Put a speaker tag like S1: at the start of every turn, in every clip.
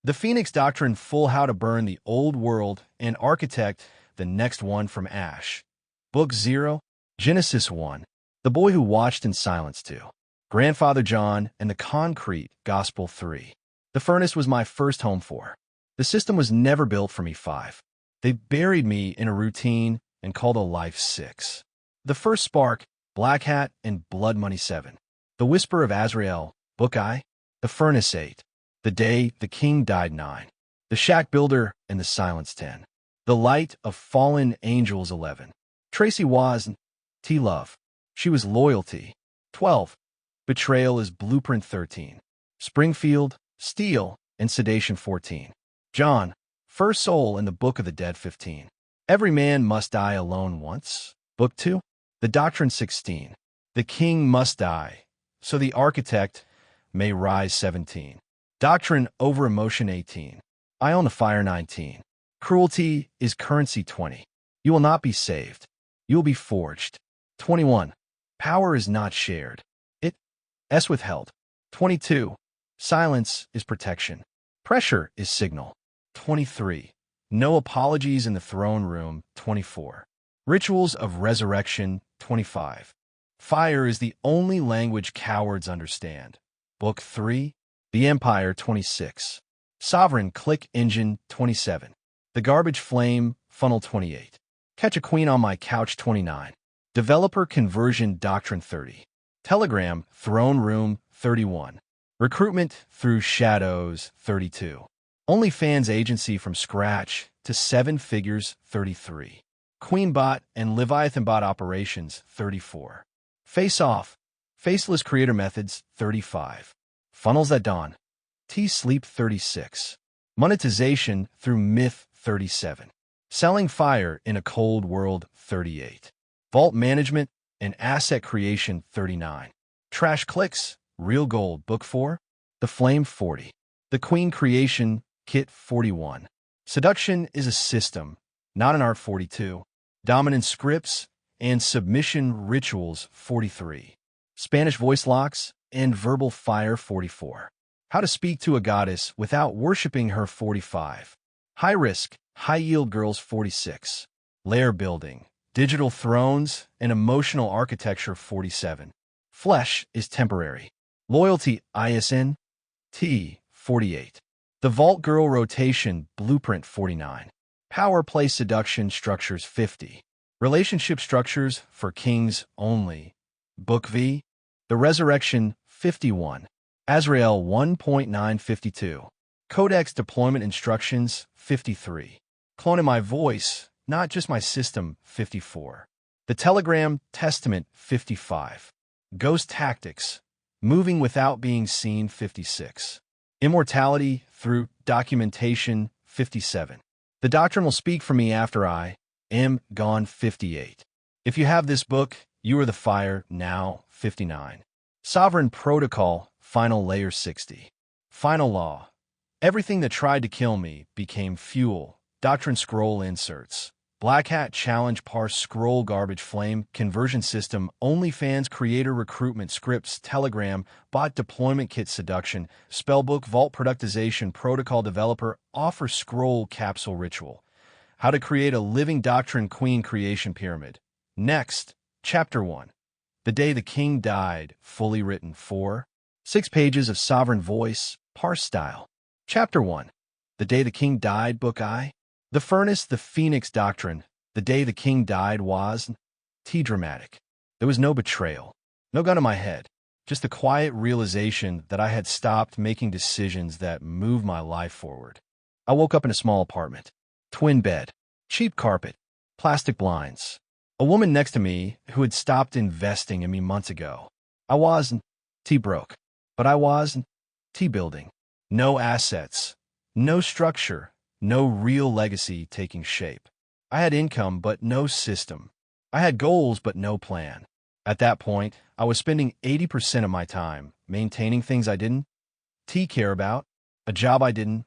S1: The Pheonix doctrine, full how to burn the old world and architect the next one from ash. Book 0, Genesis 1, The Boy Who Watched in Silence 2, Grandfather John and the Concrete Gospel 3. The furnace was my first home 4. The system was never built for me 5. They buried me in a routine and called a life 6. The first spark, Black Hat and Blood Money 7. The Whisper of Azrael, Book I. The Furnace 8. The Day the King Died 9. The Shack Builder and the Silence 10. The Light of Fallen Angels 11. Tracy was T. Love. She was Loyalty 12. Betrayal is Blueprint 13. Springfield, Steel, and Sedation 14. John, First Soul in the Book of the Dead 15. Every Man Must Die Alone Once, Book 2. The Doctrine 16. The King Must Die, so the Architect may rise 17. Doctrine over Emotion 18. Eye on the Fire 19. Cruelty is Currency 20. You will not be saved. You will be forged. 21. Power is not shared. It's withheld. 22. Silence is protection. Pressure is signal. 23. No apologies in the throne room. 24. Rituals of resurrection. 25. Fire is the only language cowards understand. Book 3. The Empire 26. Sovereign Click Engine 27. The Garbage Flame Funnel 28. Catch a Queen on My Couch 29. Developer Conversion Doctrine 30. Telegram Throne Room 31. Recruitment Through Shadows 32. OnlyFans Agency from Scratch to 7 Figures 33. Queenbot and LeviathanBot Operations 34. Face Off Faceless Creator Methods 35. Funnels at Dawn. T-Sleep 36. Monetization Through Myth 37. Selling Fire in a Cold World 38. Vault Management and Asset Creation 39. Trash Clicks, Real Gold Book 4. The Flame 40. The Queen Creation Kit 41. Seduction is a System, Not an Art 42. Dominant Scripts and Submission Rituals 43. Spanish Voice Locks and Verbal Fire 44. How to Speak to a Goddess Without Worshipping Her 45. High Risk, High Yield Girls 46. Layer Building, Digital Thrones and Emotional Architecture 47. Flesh is Temporary. Loyalty ISN T 48. The Vault Girl Rotation Blueprint 49. Power Play Seduction Structures 50. Relationship Structures for Kings Only. Book V. The Resurrection 51. Azrael 1.952. Codex Deployment Instructions 53. Cloning My Voice, Not Just My System 54. The Telegram Testament 55. Ghost Tactics, Moving Without Being Seen 56. Immortality Through Documentation 57. The Doctrine Will Speak for Me After I Am Gone 58. If you have this book, you are the fire now 59. Sovereign Protocol Final Layer 60. Final Law. Everything that tried to kill me became fuel. Doctrine Scroll Inserts. Black Hat Challenge Parse Scroll Garbage Flame Conversion System OnlyFans Creator Recruitment Scripts Telegram Bot Deployment Kit Seduction Spellbook Vault Productization Protocol Developer Offer Scroll Capsule Ritual. How to Create a Living Doctrine Queen Creation Pyramid. Next, Chapter 1. The Day the King Died, fully written 4. 6 pages of Sovereign Voice, Parse Style. Chapter 1. The Day the King Died, Book I. The Furnace, the Pheonix Doctrine. The Day the King Died was T-dramatic. There was no betrayal, no gun to my head, just the quiet realization that I had stopped making decisions that moved my life forward. I woke up in a small apartment. Twin bed, cheap carpet, plastic blinds. A woman next to me who had stopped investing in me months ago. I wasn't T-broke, but I was T-building. No assets, no structure, no real legacy taking shape. I had income, but no system. I had goals, but no plan. At that point, I was spending 80% of my time maintaining things I didn't care about, a job I didn't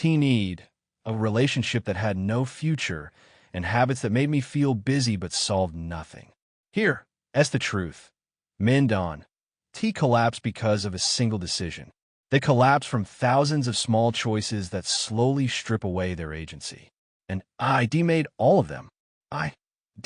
S1: need, a relationship that had no future, and habits that made me feel busy but solved nothing. Here, that's the truth. Men Dawn. T collapsed because of a single decision. They collapse from thousands of small choices that slowly strip away their agency. And I made all of them. I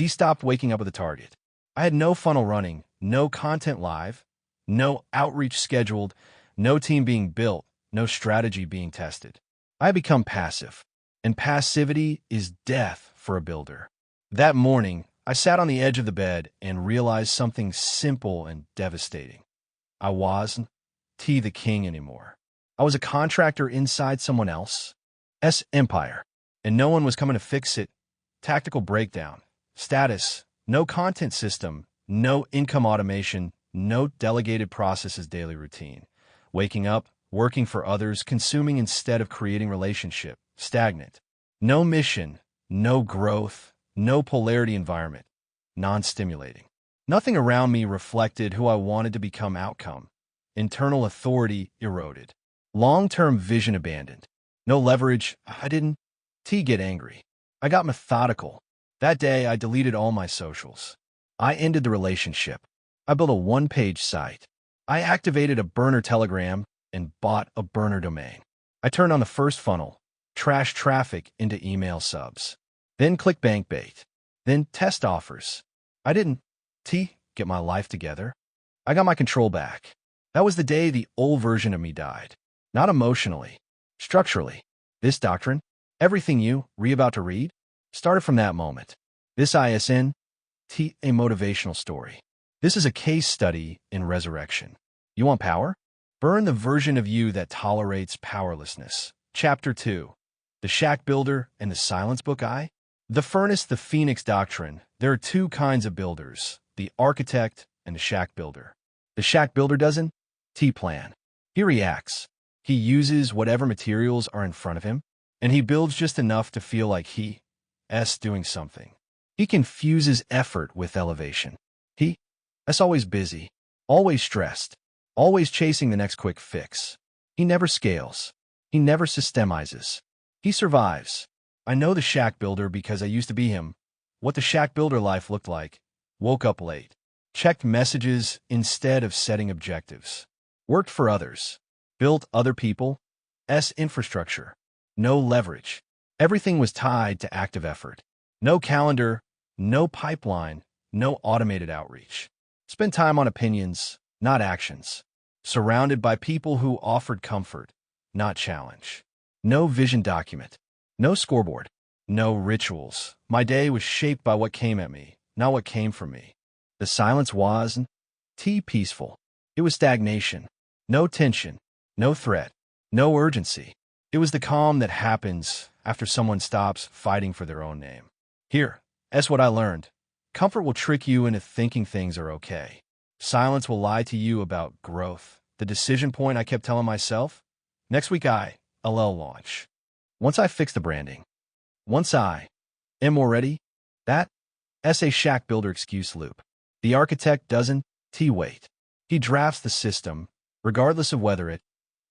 S1: stopped waking up with a target. I had no funnel running, no content live, no outreach scheduled, no team being built, no strategy being tested. I had become passive, and passivity is death for a builder. That morning, I sat on the edge of the bed and realized something simple and devastating. I wasn't the king anymore. I was a contractor inside someone else's empire, and no one was coming to fix it. Tactical breakdown, status, no content system, no income automation, no delegated processes daily routine. Waking up, working for others, consuming instead of creating relationship, stagnant. No mission, no growth, no polarity environment, non-stimulating. Nothing around me reflected who I wanted to become. Outcome. Internal authority eroded. Long-term vision abandoned. No leverage. I didn't get angry. I got methodical. That day, I deleted all my socials. I ended the relationship. I built a one-page site. I activated a burner Telegram and bought a burner domain. I turned on the first funnel, trash traffic into email subs. Then clickbank bait. Then test offers. I didn't get my life together. I got my control back. That was the day the old version of me died. Not emotionally, structurally. This doctrine, everything you about to read, started from that moment. This ISN, a motivational story. This is a case study in resurrection. You want power? Burn the version of you that tolerates powerlessness. Chapter 2. The Shack Builder and the Silence Book The Pheonix doctrine. There are two kinds of builders, the architect and the shack builder. The shack builder doesn't plan. He reacts. He uses whatever materials are in front of him, and he builds just enough to feel like he's doing something. He confuses effort with elevation. He's always busy, always stressed, always chasing the next quick fix. He never scales. He never systemizes. He survives. I know the shack builder because I used to be him. What the shack builder life looked like. Woke up late. Checked messages instead of setting objectives. Worked for others. Built other people's infrastructure. No leverage. Everything was tied to active effort. No calendar, no pipeline, no automated outreach. Spent time on opinions, not actions. Surrounded by people who offered comfort, not challenge. No vision document. No scoreboard. No rituals. My day was shaped by what came at me, not what came from me. The silence wasn't peaceful. It was stagnation. No tension. No threat. No urgency. It was the calm that happens after someone stops fighting for their own name. That's what I learned. Comfort will trick you into thinking things are okay. Silence will lie to you about growth. The decision point I kept telling myself? Next week LL launch. Once I fix the branding. Once I am more ready. That's a shack builder excuse loop. The architect doesn't wait. He drafts the system, regardless of whether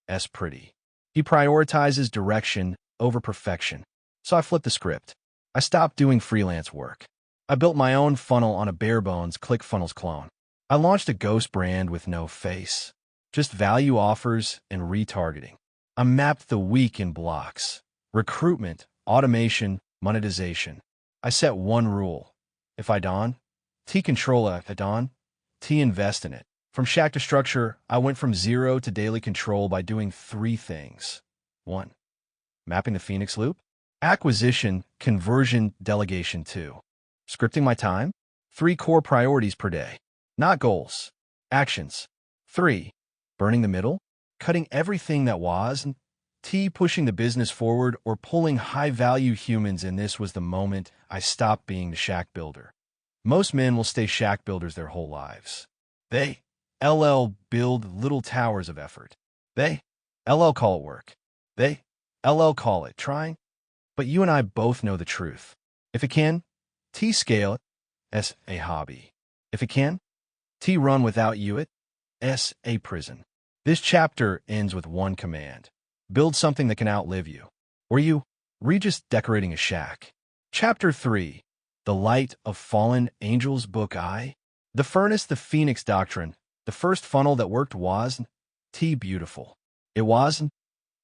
S1: it's pretty. He prioritizes direction over perfection. So I flipped the script. I stopped doing freelance work. I built my own funnel on a bare-bones ClickFunnels clone. I launched a ghost brand with no face, just value offers and retargeting. I mapped the week in blocks: recruitment, automation, monetization. I set one rule. If I control it, invest in it. From shack to structure, I went from zero to daily control by doing three things. 1. Mapping the Pheonix loop. Acquisition, conversion, delegation. 2. Scripting my time. 3 core priorities per day. Not goals. Actions. 3. Burning the middle. Cutting everything that wasn't pushing the business forward or pulling high-value humans, and this was the moment I stopped being the shack builder. Most men will stay shack builders their whole lives. They build little towers of effort. They call it work. They call it trying. But you and I both know the truth. If it can, scale it, as a hobby. If it can, run without you, it's a prison. This chapter ends with one command. Build something that can outlive you. Or you just decorating a shack. Chapter 3. The Light of Fallen Angels. Book The Pheonix doctrine. The first funnel that worked was beautiful. It wasn't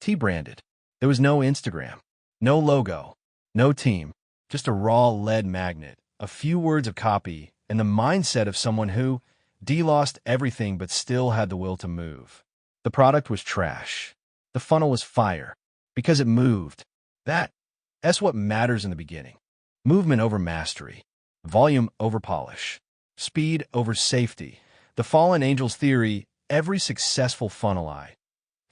S1: T-branded. There was no Instagram, no logo, no team, just a raw lead magnet, a few words of copy, and the mindset of someone who lost everything but still had the will to move. The product was trash. The funnel was fire because it moved. That's what matters in the beginning. Movement over mastery, volume over polish, speed over safety. The fallen angels theory, every successful funnel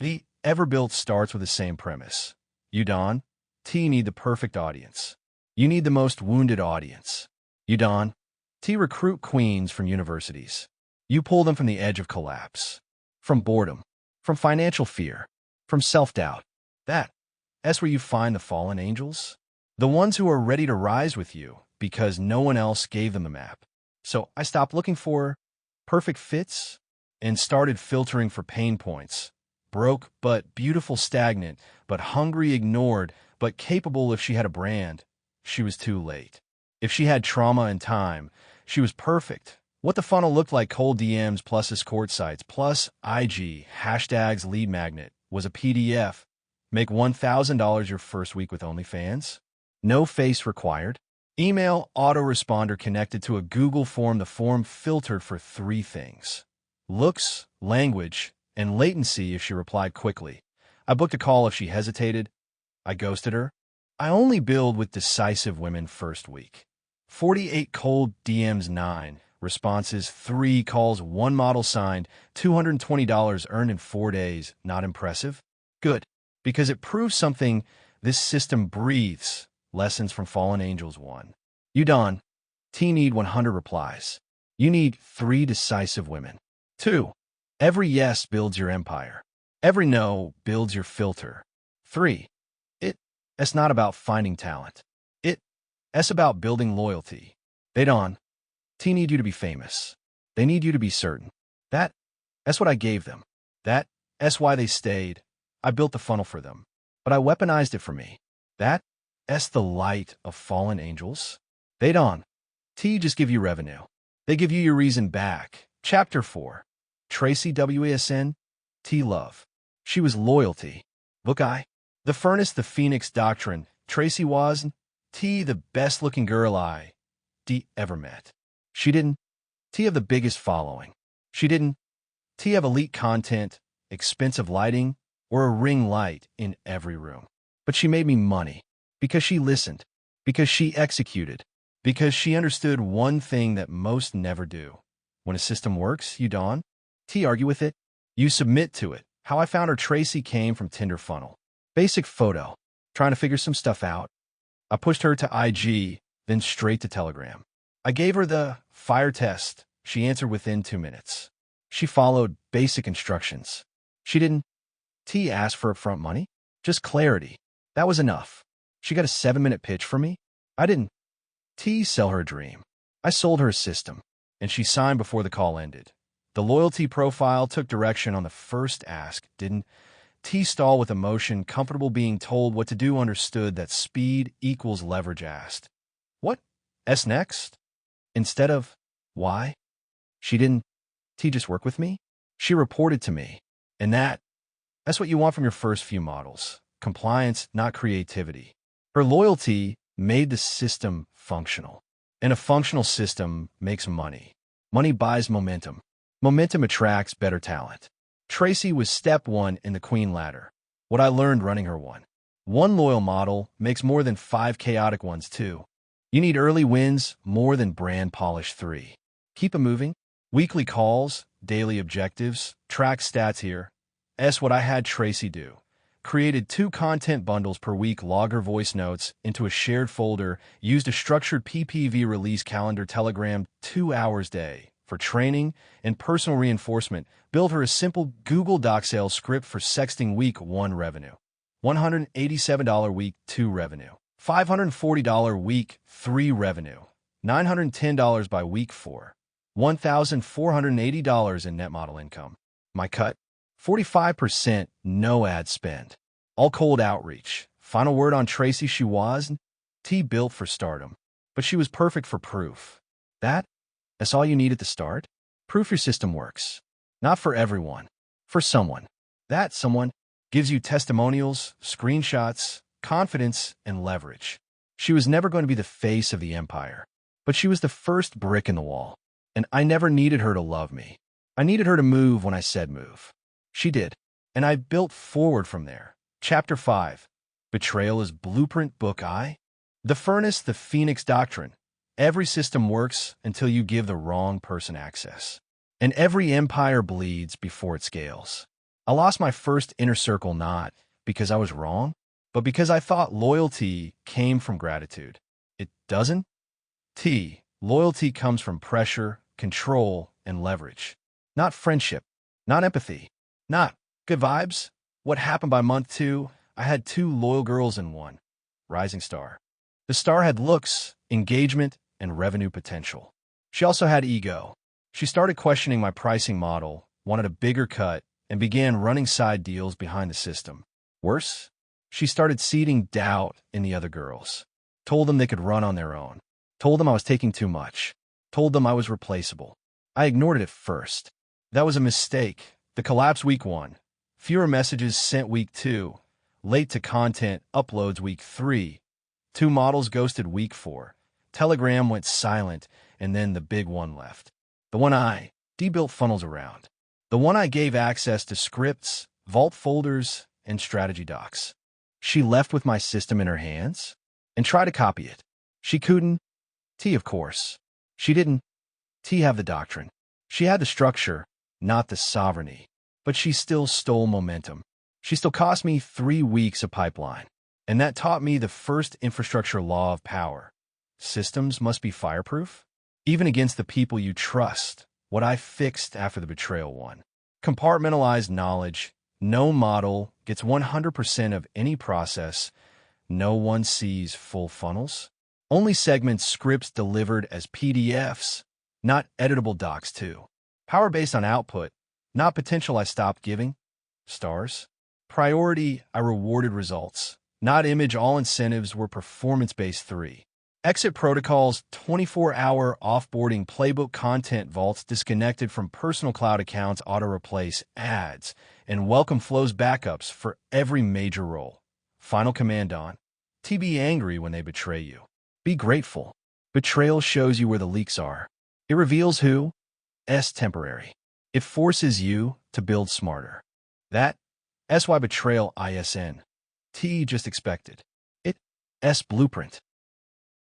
S1: the ever built starts with the same premise. You don't need the perfect audience. You need the most wounded audience. You don't recruit queens from universities. You pull them from the edge of collapse, from boredom, from financial fear, from self-doubt. That's where you find the fallen angels. The ones who are ready to rise with you because no one else gave them the map. So I stopped looking for perfect fits and started filtering for pain points. Broke, but beautiful, stagnant, but hungry, ignored, but capable. If she had a brand, she was too late. If she had trauma and time, she was perfect. What the funnel looked like: cold DMs plus escort sites plus IG, hashtags, lead magnet, was a PDF. Make $1,000 your first week with OnlyFans. No face required. Email autoresponder connected to a Google form. The form filtered for 3 things: looks, language, and latency if she replied quickly. I booked a call if she hesitated. I ghosted her. I only build with decisive women first week. 48 cold DMs, 9 responses, 3 calls, 1 model signed, $220 earned in 4 days. Not impressive? Good. Because it proves something. This system breathes. Lessons from Fallen Angels 1. You don't need 100 replies. You need 3 decisive women. 2. Every yes builds your empire. Every no builds your filter. 3. It's not about finding talent. It's about building loyalty. They don't need you to be famous. They need you to be certain. That's what I gave them. That's why they stayed. I built the funnel for them, but I weaponized it for me. That's the light of fallen angels. They don't just give you revenue. They give you your reason back. Chapter 4. Tracy WASN Love. She was loyalty. Book I. The furnace, the Pheonix doctrine. Tracy was the best looking girl I ever met. She didn't have the biggest following. She didn't have elite content, expensive lighting, or a ring light in every room. But she made me money because she listened, because she executed, because she understood one thing that most never do. When a system works, you don't argue with it. You submit to it. How I found her: Tracy came from Tinder funnel. Basic photo. Trying to figure some stuff out. I pushed her to IG, then straight to Telegram. I gave her the fire test. She answered within 2 minutes. She followed basic instructions. She didn't ask for upfront money, just clarity. That was enough. She got a 7-minute pitch from me. I didn't sell her a dream. I sold her a system, and she signed before the call ended. The loyalty profile took direction on the first ask, didn't stall with emotion, comfortable being told what to do, understood that speed equals leverage. Asked, what? Next? Instead of why? She didn't just work with me. She reported to me. And that's what you want from your first few models. Compliance, not creativity. Her loyalty made the system functional. And a functional system makes money. Money buys momentum. Momentum attracts better talent. Tracy was step 1 in the queen ladder. What I learned running her one loyal model makes more than 5 chaotic ones. 2. You need early wins more than brand polish. 3. Keep it moving. Weekly calls, daily objectives, track stats here. What I had Tracy do. Created 2 content bundles per week, log her voice notes into a shared folder, used a structured PPV release calendar, Telegram 2 hours day for training and personal reinforcement. Built her a simple Google Doc sales script for sexting. Week 1 revenue, $187 week 2 revenue, $540 week 3 revenue, $910 by week 4, $1,480 in net model income. My cut, 45% no ad spend. All cold outreach. Final word on Tracy: she was built for stardom, but she was perfect for proof. That's all you need at the start. Proof your system works. Not for everyone. For someone. That someone Gives you testimonials, screenshots, confidence, and leverage. She was never going to be the face of the empire, but she was the first brick in the wall. And I never needed her to love me. I needed her to move when I said move. She did. And I built forward from there. Chapter 5. Betrayal is Blueprint Book I. The furnace, the Pheonix doctrine. Every system works until you give the wrong person access. And every empire bleeds before it scales. I lost my first inner circle not because I was wrong, but because I thought loyalty came from gratitude. It doesn't. Loyalty comes from pressure, control, and leverage. Not friendship, not empathy, not good vibes. What happened by month 2? I had 2 loyal girls in one. Rising star. The star had looks, engagement, and revenue potential. She also had ego. She started questioning my pricing model, wanted a bigger cut, and began running side deals behind the system. Worse, she started seeding doubt in the other girls. Told them they could run on their own. Told them I was taking too much. Told them I was replaceable. I ignored it at first. That was a mistake. The collapse week 1. Fewer messages sent week 2. Late to content uploads week 3. 2 models ghosted week 4. Telegram went silent, and then the big one left. The one I built funnels around. The one I gave access to scripts, vault folders, and strategy docs. She left with my system in her hands and tried to copy it. She couldn't. Of course. She didn't. Have the doctrine. She had the structure, not the sovereignty. But she still stole momentum. She still cost me 3 weeks of pipeline. And that taught me the first infrastructure law of power. Systems must be fireproof, even against the people you trust. What I fixed after the betrayal one. Compartmentalized knowledge. No model gets 100% of any process. No one sees full funnels. Only segment scripts delivered as PDFs, not editable docs too. Power based on output, not potential. I stopped giving stars. Priority, I rewarded results, not image. All incentives were performance-based. 3. Exit protocols, 24-hour offboarding playbook. Content vaults disconnected from personal cloud accounts. Auto-replace ads and welcome flows. Backups for every major role. Final command on. Be angry when they betray you. Be grateful. Betrayal shows you where the leaks are. It reveals who's temporary. It forces you to build smarter. That's why betrayal isn't just expected. It's blueprint.